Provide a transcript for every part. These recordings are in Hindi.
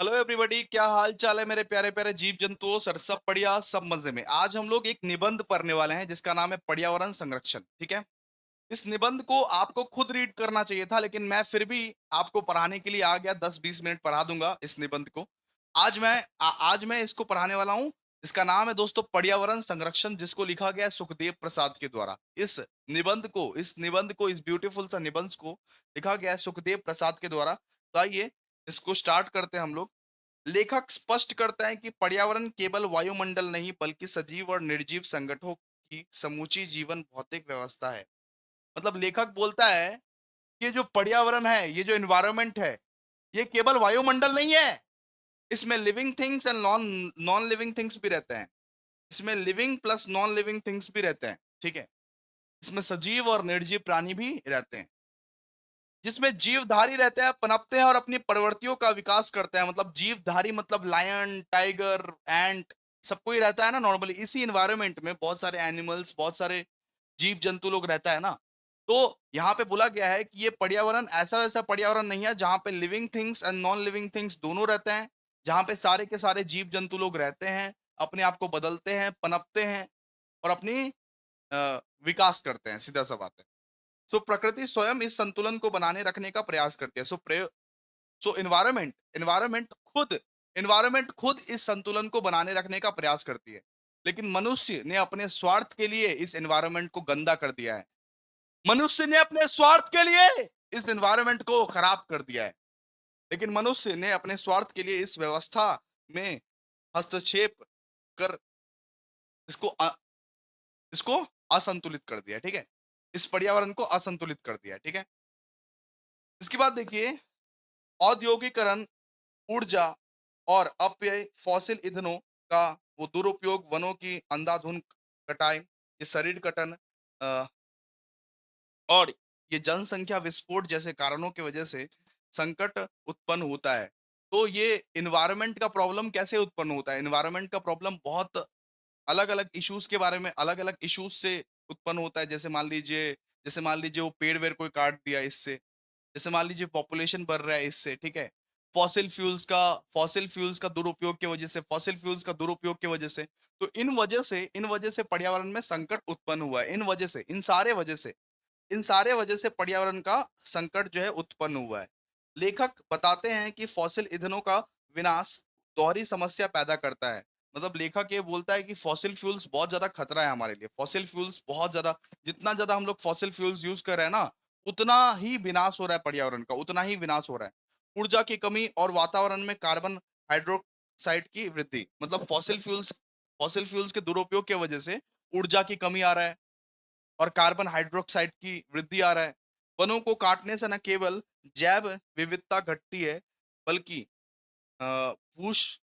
हेलो एवरीबॉडी, क्या हाल चाल है मेरे प्यारे प्यारे जीव जंतुओं। सर सब बढ़िया, सब मजे में। आज हम लोग एक निबंध पढ़ने वाले हैं जिसका नाम है पर्यावरण संरक्षण। ठीक है। इस निबंध को आपको खुद रीड करना चाहिए था, लेकिन मैं फिर भी आपको पढ़ाने के लिए आ गया। 10-20 मिनट पढ़ा दूंगा इस निबंध को। आज मैं इसको पढ़ाने वाला हूं। इसका नाम है दोस्तों पर्यावरण संरक्षण, जिसको लिखा गया है सुखदेव प्रसाद के द्वारा। इस निबंध को इस ब्यूटीफुल सा निबंध को लिखा गया है सुखदेव प्रसाद के द्वारा। तो आइए इसको स्टार्ट करते हैं हम लोग। लेखक स्पष्ट करता है कि पर्यावरण केवल वायुमंडल नहीं, बल्कि सजीव और निर्जीव संगठनों की समूची जीवन भौतिक व्यवस्था है। मतलब लेखक बोलता है कि ये जो पर्यावरण है, ये जो एनवायरनमेंट है, ये केवल वायुमंडल नहीं है। इसमें living things and non non living things भी रहते हैं। इसमें living plus non living things भी रहते हैं। ठीक है। इसमें सजीव और निर्जीव प्राणी भी रहते हैं, जिसमें जीवधारी रहते हैं, पनपते हैं और अपनी प्रवृत्तियों का विकास करते हैं। मतलब जीवधारी मतलब लायन, टाइगर, एंट, सबको ही रहता है ना। नॉर्मली इसी इन्वायरमेंट में बहुत सारे एनिमल्स, बहुत सारे जीव जंतु लोग रहता है ना। तो यहाँ पे बोला गया है कि ये पर्यावरण ऐसा वैसा पर्यावरण नहीं है जहाँ पे living things and non living things दोनों रहते हैं। जहाँ पे सारे के सारे जीव जंतु लोग रहते हैं, अपने आप को बदलते हैं, पनपते हैं और अपनी विकास करते हैं। सीधा सा बात है। सो प्रकृति स्वयं इस संतुलन को बनाने रखने का प्रयास करती है। सो इन्वायरमेंट खुद इस संतुलन को बनाने रखने का प्रयास करती है। लेकिन मनुष्य ने अपने स्वार्थ के लिए इस एनवायरनमेंट को गंदा कर दिया है। मनुष्य ने अपने स्वार्थ के लिए इस एनवायरनमेंट को खराब कर दिया है। लेकिन मनुष्य ने अपने स्वार्थ के लिए इस व्यवस्था में हस्तक्षेप कर इसको इसको असंतुलित कर दिया है। ठीक है। इस पर्यावरण को असंतुलित कर दिया है। ठीक है। इसके बाद देखिए, औद्योगिकरण, ऊर्जा और अपव्यय, फॉसिल ईंधनों का वो दुरुपयोग, वनों की अंधाधुंध कटाई, ये शरीर कटन और ये जनसंख्या विस्फोट जैसे कारणों की वजह से संकट उत्पन्न होता है। तो ये इन्वायरमेंट का प्रॉब्लम कैसे उत्पन्न होता है? इन्वायरमेंट का प्रॉब्लम बहुत अलग अलग इश्यूज के बारे में, अलग अलग इश्यूज से उत्पन्न होता है। जैसे मान लीजिए वो पेड़ वेड़ कोई काट दिया इससे। जैसे मान लीजिए पॉपुलेशन बढ़ रहा है इससे। ठीक है। फॉसिल फ्यूल्स का दुरुपयोग की वजह से, तो इन वजह से पर्यावरण में संकट उत्पन्न हुआ है। इन सारे वजह से पर्यावरण का संकट जो है उत्पन्न हुआ है। लेखक बताते हैं कि फॉसिल ईंधनों का विनाश दोहरी समस्या पैदा करता है। मतलब लेखक ये बोलता है कि फॉसिल फ्यूल्स बहुत ज्यादा खतरा है हमारे लिए। फॉसिल फ्यूल्स बहुत ज्यादा, जितना ज्यादा हम लोग फॉसिल फ्यूल्स यूज कर रहे हैं ना, उतना ही विनाश हो रहा है पर्यावरण का, उतना ही विनाश हो रहा है। ऊर्जा की कमी और वातावरण में कार्बन हाइड्रोक्साइड की वृद्धि। मतलब फॉसिल फ्यूल्स के दुरुपयोग की वजह से ऊर्जा की कमी आ रहा है और कार्बन हाइड्रोक्साइड की वृद्धि आ रहा है। वनों को काटने से न केवल जैव विविधता घटती है, बल्कि अ, भूश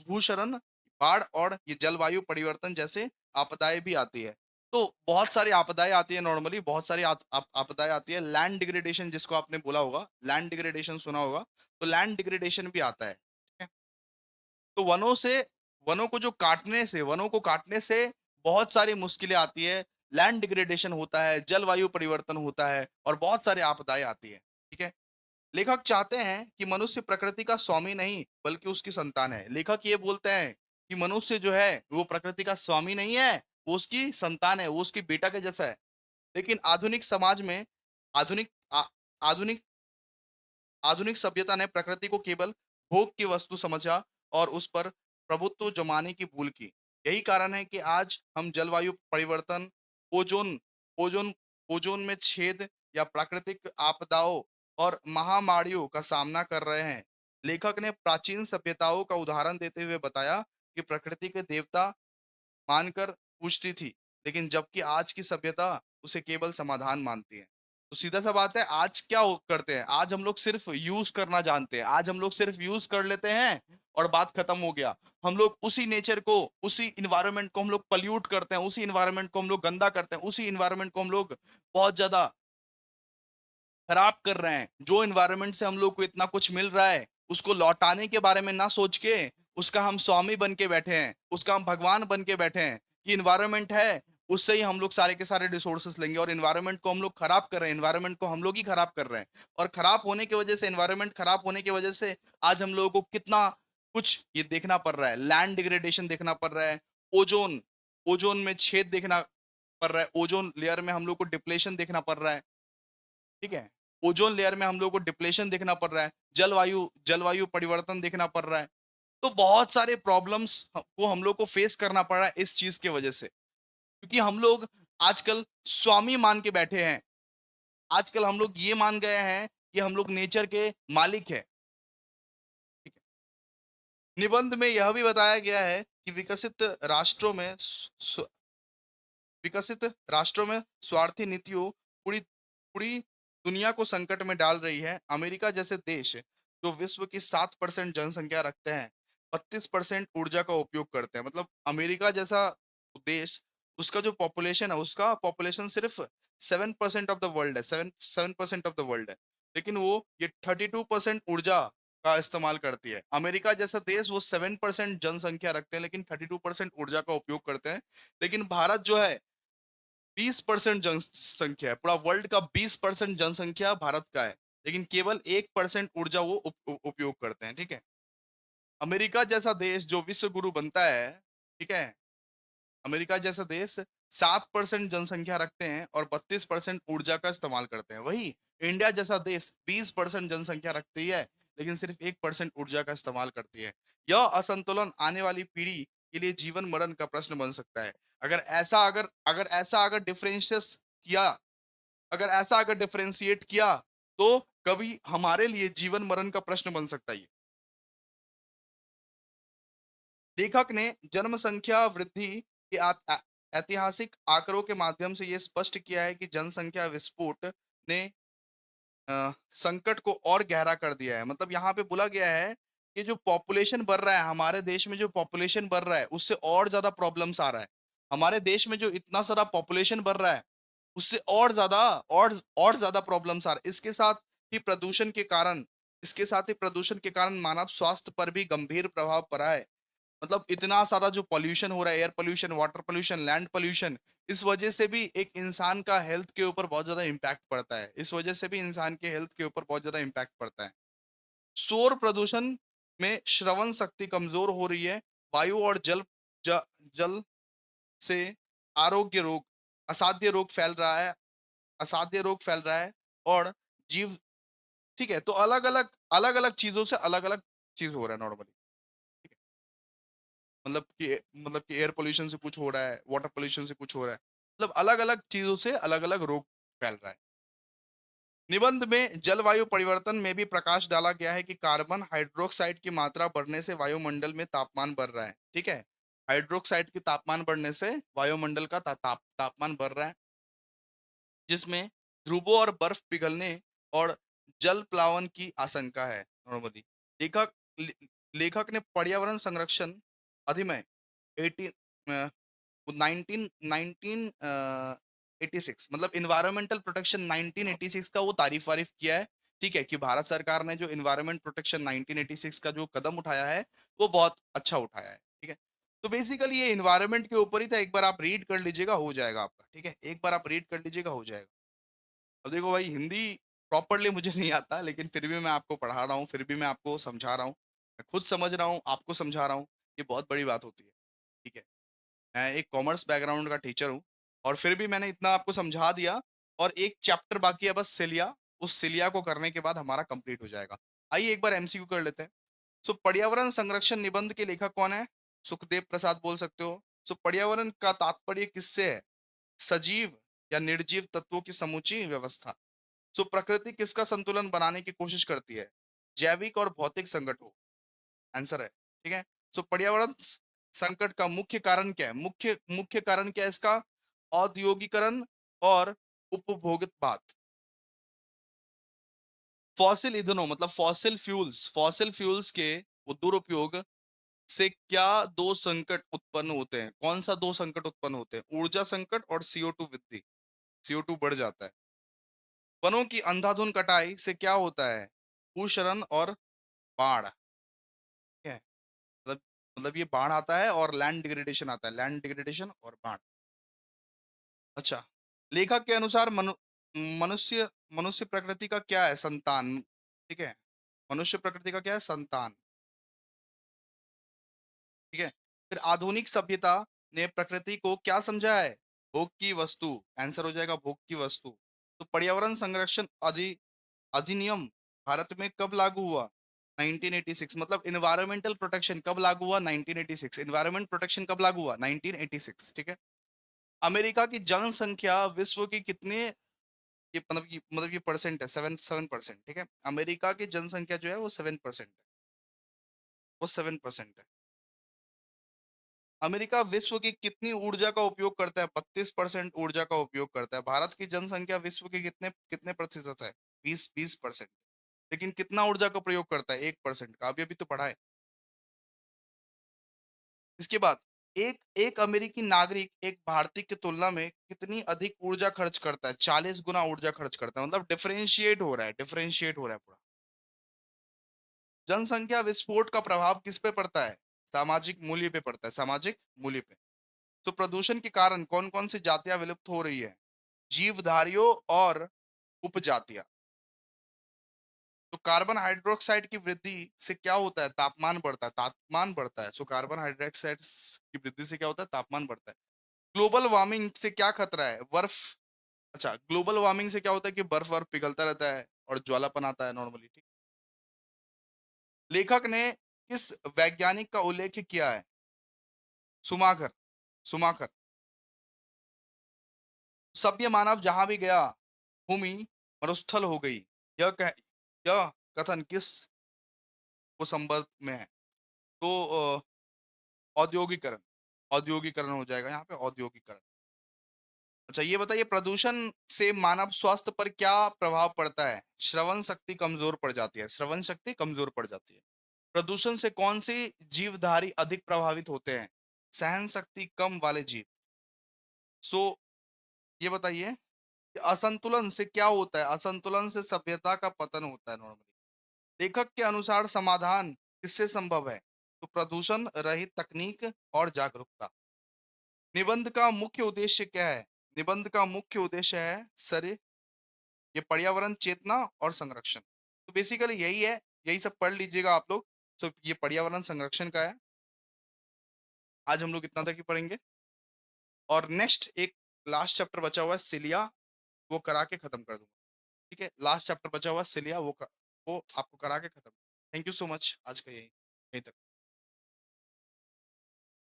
भूशरण, बाढ़ और ये जलवायु परिवर्तन जैसे आपदाएं भी आती है। तो बहुत सारी आपदाएं आती है। नॉर्मली बहुत सारी आपदाएं आती है। लैंड डिग्रेडेशन, जिसको आपने बोला होगा, लैंड डिग्रेडेशन सुना होगा, तो लैंड डिग्रेडेशन भी आता है। ठीक है। तो वनों को काटने से बहुत सारी मुश्किलें आती है। लैंड डिग्रेडेशन होता है, जलवायु परिवर्तन होता है और बहुत सारी आपदाएं आती है। ठीक है। लेखक चाहते हैं कि मनुष्य प्रकृति का स्वामी नहीं, बल्कि उसकी संतान है। लेखक ये बोलते हैं कि मनुष्य जो है वो प्रकृति का स्वामी नहीं है, वो उसकी संतान है, वो उसकी बेटा के जैसा है। लेकिन आधुनिक समाज में आधुनिक आ, आधुनिक आधुनिक सभ्यता ने प्रकृति को केवल भोग की वस्तु समझा और उस पर प्रभुत्व जमाने की भूल की। यही कारण है कि आज हम जलवायु परिवर्तन, ओजोन ओजोन ओजोन में छेद या प्राकृतिक आपदाओं और महामारियों का सामना कर रहे हैं। लेखक ने प्राचीन सभ्यताओं का उदाहरण देते हुए बताया कि प्रकृति के देवता मानकर पूछती थी, लेकिन जबकि आज की सभ्यता उसे केवल समाधान मानती है। तो सीधा सा बात है, आज क्या करते हैं? आज हम लोग सिर्फ यूज करना जानते हैं। आज हम लोग सिर्फ यूज कर लेते हैं और बात खत्म हो गया। हम लोग उसी नेचर को, उसी इन्वायरमेंट को हम लोग पल्यूट करते हैं, उसी इन्वायरमेंट को हम लोग गंदा करते हैं, उसी इन्वायरमेंट को हम लोग बहुत ज्यादा खराब कर रहे हैं। जो इन्वायरमेंट से हम लोग को इतना कुछ मिल रहा है, उसको लौटाने के बारे में ना सोच के उसका हम स्वामी बन के बैठे हैं, उसका हम भगवान बन के बैठे हैं कि इन्वायरमेंट है, उससे ही हम लोग सारे के सारे रिसोर्सेस लेंगे, और एनवायरनमेंट को हम लोग खराब कर रहे हैं, एनवायरनमेंट को हम लोग ही खराब कर रहे हैं। और खराब होने की वजह से, एनवायरनमेंट खराब होने की वजह से आज हम लोगों को कितना कुछ ये देखना पड़ रहा है, लैंड डिग्रेडेशन देखना पड़ रहा है, ओजोन ओजोन में छेद देखना पड़ रहा है, ओजोन लेयर में हम लोग को डिप्लेशन देखना पड़ रहा है, ठीक है। ओजोन लेयर में हम लोग को डिप्लेशन देखना पड़ रहा है, जलवायु जलवायु परिवर्तन देखना पड़ रहा है। तो बहुत सारे प्रॉब्लम्स को हम लोग को फेस करना पड़ रहा है इस चीज की वजह से, क्योंकि हम लोग आजकल स्वामी मान के बैठे हैं। आजकल हम लोग ये मान गए हैं कि हम लोग नेचर के मालिक हैं। ठीक है। निबंध में यह भी बताया गया है कि विकसित राष्ट्रों में स्वार्थी नीतियों पूरी पूरी दुनिया को संकट में डाल रही है। अमेरिका जैसे देश जो विश्व की 7% जनसंख्या रखते हैं, 32% ऊर्जा का उपयोग करते हैं। मतलब अमेरिका जैसा देश, उसका जो पॉपुलेशन है, उसका पॉपुलेशन सिर्फ 7% ऑफ द वर्ल्ड है, 7% ऑफ द वर्ल्ड है, लेकिन वो ये 32% ऊर्जा का इस्तेमाल करती है। अमेरिका जैसा देश, वो 7% जनसंख्या रखते हैं लेकिन 32% ऊर्जा का उपयोग करते हैं। लेकिन भारत जो है, 20% जनसंख्या है, पूरा वर्ल्ड का 20% जनसंख्या भारत का है, लेकिन केवल 1% ऊर्जा वो उपयोग करते हैं। ठीक है। अमेरिका जैसा देश जो विश्व गुरु बनता है, ठीक है, अमेरिका जैसा देश 7% जनसंख्या रखते हैं और 32% ऊर्जा का इस्तेमाल करते हैं। वही इंडिया जैसा देश 20% जनसंख्या रखती है, लेकिन सिर्फ 1% ऊर्जा का इस्तेमाल करती है। यह असंतुलन आने वाली पीढ़ी के लिए जीवन मरण का प्रश्न बन सकता है। अगर डिफरेंशियस किया अगर ऐसा अगर डिफरेंशिएट किया, तो कभी हमारे लिए जीवन मरण का प्रश्न बन सकता है। लेखक ने जनसंख्या वृद्धि के ऐतिहासिक आंकड़ों के माध्यम से यह स्पष्ट किया है कि जनसंख्या विस्फोट ने संकट को और गहरा कर दिया है। मतलब यहाँ पे बोला गया है कि जो पॉपुलेशन बढ़ रहा है हमारे देश में, जो पॉपुलेशन बढ़ रहा है उससे और ज्यादा प्रॉब्लम्स आ रहा है। हमारे देश में जो इतना सारा पॉपुलेशन बढ़ रहा है, उससे और ज्यादा प्रॉब्लम्स आ रहे हैं। इसके साथ ही प्रदूषण के कारण मानव स्वास्थ्य पर भी गंभीर प्रभाव पड़ा है। मतलब इतना सारा जो पॉल्यूशन हो रहा है, air pollution, water pollution, land pollution, इस वजह से भी एक इंसान का हेल्थ के ऊपर बहुत ज्यादा इम्पैक्ट पड़ता है। इस वजह से भी इंसान के हेल्थ के ऊपर बहुत ज्यादा इम्पैक्ट पड़ता है। शोर प्रदूषण में श्रवण शक्ति कमजोर हो रही है। वायु और ज, जल से आरोग्य रोग असाध्य रोग फैल रहा है। और जीव ठीक है, तो अलग अलग चीजों से अलग अलग चीज हो रहा है नॉर्मली। मतलब कि एयर पोल्यूशन से कुछ हो रहा है, वाटर पोल्यूशन से कुछ हो रहा है, मतलब अलग अलग चीजों से अलग अलग रोग फैल रहा है। निबंध में जलवायु परिवर्तन में भी प्रकाश डाला गया है कि कार्बन हाइड्रोक्साइड की मात्रा बढ़ने से वायुमंडल में तापमान बढ़ रहा है। ठीक है। हाइड्रोक्साइड की तापमान बढ़ने से वायुमंडल का तापमान बढ़ रहा है, जिसमें ध्रुवों और बर्फ पिघलने और जल प्लावन की आशंका है नॉर्मली। लेखक ले- लेखक ने पर्यावरण संरक्षण अधिनियम 18 19 1986, मतलब इन्वायरमेंटल प्रोटेक्शन 1986 का वो तारीफ वारीफ किया है। ठीक है, कि भारत सरकार ने जो इन्वायरमेंट प्रोटेक्शन 1986 का जो कदम उठाया है, वो बहुत अच्छा उठाया है। ठीक है। तो बेसिकली ये इन्वायरमेंट के ऊपर ही था। एक बार आप रीड कर लीजिएगा, हो जाएगा आपका। ठीक है, एक बार आप रीड कर लीजिएगा, हो जाएगा। अब देखो भाई, हिंदी प्रॉपरली मुझे नहीं आता, लेकिन फिर भी मैं आपको पढ़ा रहा हूँ, फिर भी मैं आपको समझा रहा हूँ। मैं खुद समझ रहा हूँ, आपको समझा रहा हूँ। ये बहुत बड़ी बात होती है। ठीक है। मैं एक कॉमर्स बैकग्राउंड का टीचर हूँ, और फिर भी मैंने इतना आपको समझा दिया। और एक चैप्टर बाकी है बस, सिलिया। उस सिलिया को करने के बाद हमारा कंप्लीट हो जाएगा। आइए एक बार एमसीक्यू कर लेते हैं। सो पर्यावरण संरक्षण निबंध के लेखक कौन है? सुखदेव प्रसाद बोल सकते हो। सो पर्यावरण का तात्पर्य किससे है? सजीव या निर्जीव तत्वों की समूची व्यवस्था। सो प्रकृति किसका संतुलन बनाने की कोशिश करती है? जैविक और भौतिक संगठन आंसर है। ठीक है। सो पर्यावरण संकट का मुख्य कारण क्या है? मुख्य मुख्य कारण क्या है इसका? औद्योगिकरण और उपभोगवाद। फॉसिल ईंधनों, मतलब फॉसिल फ्यूल्स के दुरुपयोग से क्या दो संकट उत्पन्न होते हैं? कौन सा दो संकट उत्पन्न होते हैं? ऊर्जा संकट और CO2 वृद्धि। CO2 बढ़ जाता है। वनों की अंधाधुंध कटाई से क्या होता है? भूशरण और बाढ़। ठीक है। मतलब ये बाढ़ आता है और लैंड डिग्रेडेशन आता है, लैंड डिग्रेडेशन और बाढ़। अच्छा, लेखक के अनुसार मनुष्य मनुष्य प्रकृति का क्या है? संतान, ठीक है? मनुष्य प्रकृति का क्या है? संतान, ठीक है? फिर आधुनिक सभ्यता ने प्रकृति को क्या समझा है? भोग की वस्तु, आंसर हो जाएगा भोग की वस्तु। तो पर्यावरण संरक्षण अधिनियम भारत में कब लागू हुआ? 1986, मतलब एनवायरमेंटल प्रोटेक्शन कब लागू हुआ? 1986। एनवायरमेंट प्रोटेक्शन कब लागू हुआ? 1986, ठीक है? अमेरिका की जनसंख्या विश्व की कितने, ये मतलब ये परसेंट है, 7%, ठीक है? अमेरिका की जनसंख्या जो है वो 7% है, वो 7% है। अमेरिका विश्व की कितनी ऊर्जा का उपयोग करता है? 32% ऊर्जा का उपयोग करता है। भारत की जनसंख्या विश्व के कितने कितने प्रतिशत है? 20%। लेकिन कितना ऊर्जा का प्रयोग करता है? 1% का। अभी अभी तो पढ़ा है। इसके बाद एक एक अमेरिकी नागरिक एक भारतीय की तुलना में कितनी अधिक ऊर्जा खर्च करता है? 40 गुना ऊर्जा खर्च करता है। मतलब डिफरेंशिएट हो रहा है, डिफरेंशिएट हो रहा है पूरा। जनसंख्या विस्फोट का प्रभाव किस पे पड़ता है? सामाजिक मूल्य पे पड़ता है, सामाजिक मूल्य पे। तो प्रदूषण के कारण कौन कौन सी जातियां विलुप्त हो रही है? जीवधारियों और उपजातियां। तो कार्बन हाइड्रोक्साइड की वृद्धि से क्या होता है? तापमान बढ़ता है, तापमान बढ़ता है। सो कार्बन हाइड्रोक्साइड की वृद्धि से क्या होता है? तापमान बढ़ता है। ग्लोबल वार्मिंग से क्या खतरा है? बर्फ, अच्छा, ग्लोबल वार्मिंग से क्या होता है कि बर्फ वर्फ पिघलता रहता है और ज्वालापन आता है नॉर्मली, ठीक। लेखक ने किस वैज्ञानिक का उल्लेख किया है? Schumacher, Schumacher. सभ्य मानव जहां भी गया, भूमि मरुस्थल हो गई। यह कह यह कथन किस को संबंध में है? तो औद्योगिकरण, औद्योगिकरण हो जाएगा यहाँ पे, औद्योगिकरण। अच्छा, ये बताइए प्रदूषण से मानव स्वास्थ्य पर क्या प्रभाव पड़ता है? श्रवण शक्ति कमजोर पड़ जाती है, श्रवण शक्ति कमजोर पड़ जाती है। प्रदूषण से कौन सी जीवधारी अधिक प्रभावित होते हैं? सहन शक्ति कम वाले जीव। सो ये बताइए कि असंतुलन से क्या होता है? असंतुलन से सभ्यता का पतन होता है नॉर्मली। लेखक के अनुसार समाधान किससे संभव है? तो प्रदूषण रहित तकनीक और जागरूकता। निबंध का मुख्य उद्देश्य क्या है? निबंध का मुख्य उद्देश्य है सर, ये पर्यावरण चेतना और संरक्षण। तो बेसिकली यही है, यही सब पढ़ लीजिएगा आप लोग। तो ये पर्यावरण संरक्षण का है। आज हम लोग इतना तक ही पढ़ेंगे। और नेक्स्ट एक लास्ट चैप्टर बचा हुआ है सिलिया, वो करा के खत्म कर दूंगा। ठीक है, लास्ट चैप्टर बचा हुआ है सिलिया, वो आपको करा के खत्म। थैंक यू सो मच, आज का यही यहीं तक।